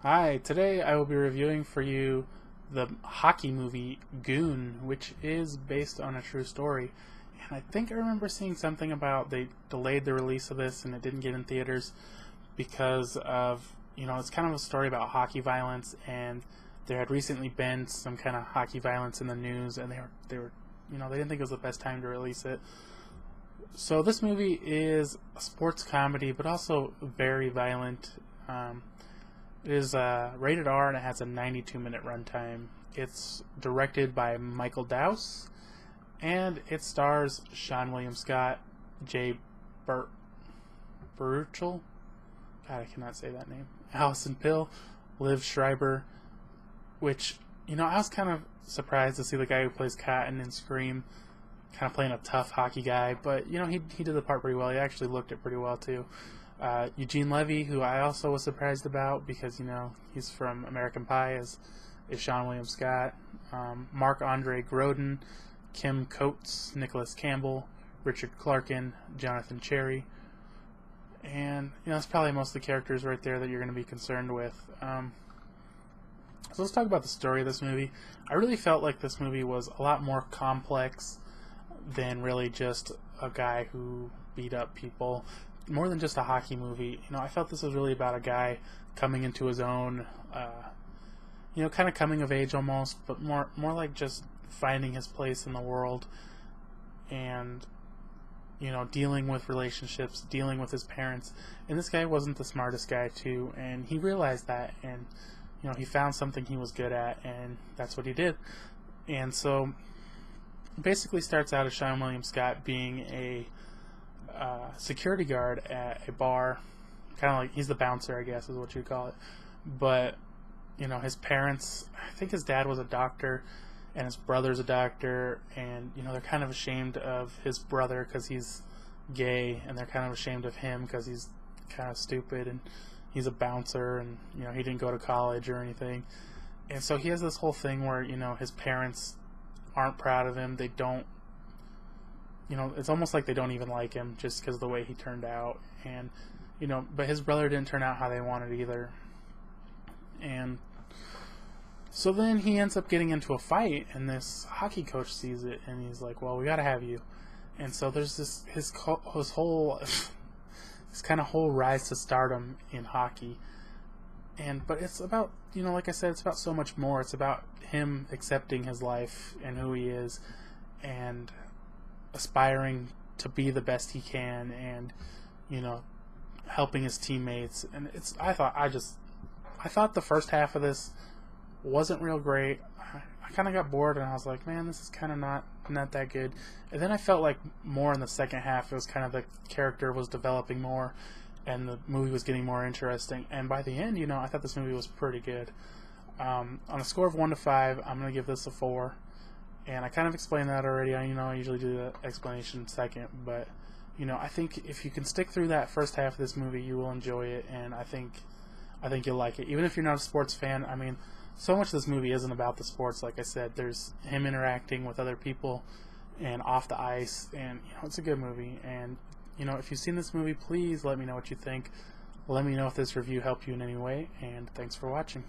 Hi, today I will be reviewing for you the hockey movie Goon, which is based on a true story. And I think I remember seeing something about they delayed the release of this and it didn't get in theaters because of, it's kind of a story about hockey violence, and there had recently been some kind of hockey violence in the news, and they were they didn't think it was the best time to release it. So this movie is a sports comedy, but also very violent. It is rated R and it has a 92-minute runtime. It's directed by Michael Dowse, and it stars Seann William Scott, Baruchel, God, I cannot say that name, Alison, Liev Schreiber, which, I was kind of surprised to see the guy who plays Cotton in Scream kind of playing a tough hockey guy, but, he did the part pretty well. He actually looked it pretty well, too. Eugene Levy, who I also was surprised about because, he's from American Pie, is Seann William Scott. Marc-Andre, Gordin, Kim Coates, Nicholas Campbell, Richard Clarkin, Jonathan Cherry. And, that's probably most of the characters right there that you're going to be concerned with. So let's talk about the story of this movie. I really felt like this movie was a lot more complex than really just a guy who beat up people. More than just a hockey movie. I felt this was really about a guy coming into his own, kind of coming of age almost, but more like just finding his place in the world and, dealing with relationships, dealing with his parents. And this guy wasn't the smartest guy too, and he realized that, and, he found something he was good at, and that's what he did. And so, it basically starts out as Seann William Scott being a security guard at a bar, kind of like he's the bouncer, I guess is what you'd call it. But his parents, I think his dad was a doctor and his brother's a doctor, and they're kind of ashamed of his brother because he's gay, and they're kind of ashamed of him because he's kind of stupid and he's a bouncer, and he didn't go to college or anything. And so he has this whole thing where his parents aren't proud of him. They don't, it's almost like they don't even like him just because of the way he turned out. And, but his brother didn't turn out how they wanted either. And so then he ends up getting into a fight, and this hockey coach sees it, and he's like, well, we got to have you. And so there's his whole, this kind of whole rise to stardom in hockey. But it's about, like I said, it's about so much more. It's about him accepting his life and who he is, and aspiring to be the best he can, and helping his teammates. And I thought the first half of this wasn't real great. I kind of got bored, and I was like, man, this is kind of not that good. And then I felt like more in the second half, it was kind of the character was developing more, and the movie was getting more interesting. And by the end, I thought this movie was pretty good. On a score of 1 to 5, I'm going to give this a 4. And I kind of explained that already. I usually do the explanation second, but I think if you can stick through that first half of this movie, you will enjoy it, and I think you'll like it. Even if you're not a sports fan, so much of this movie isn't about the sports. Like I said, there's him interacting with other people and off the ice, and it's a good movie. And if you've seen this movie, please let me know what you think. Let me know if this review helped you in any way, and thanks for watching.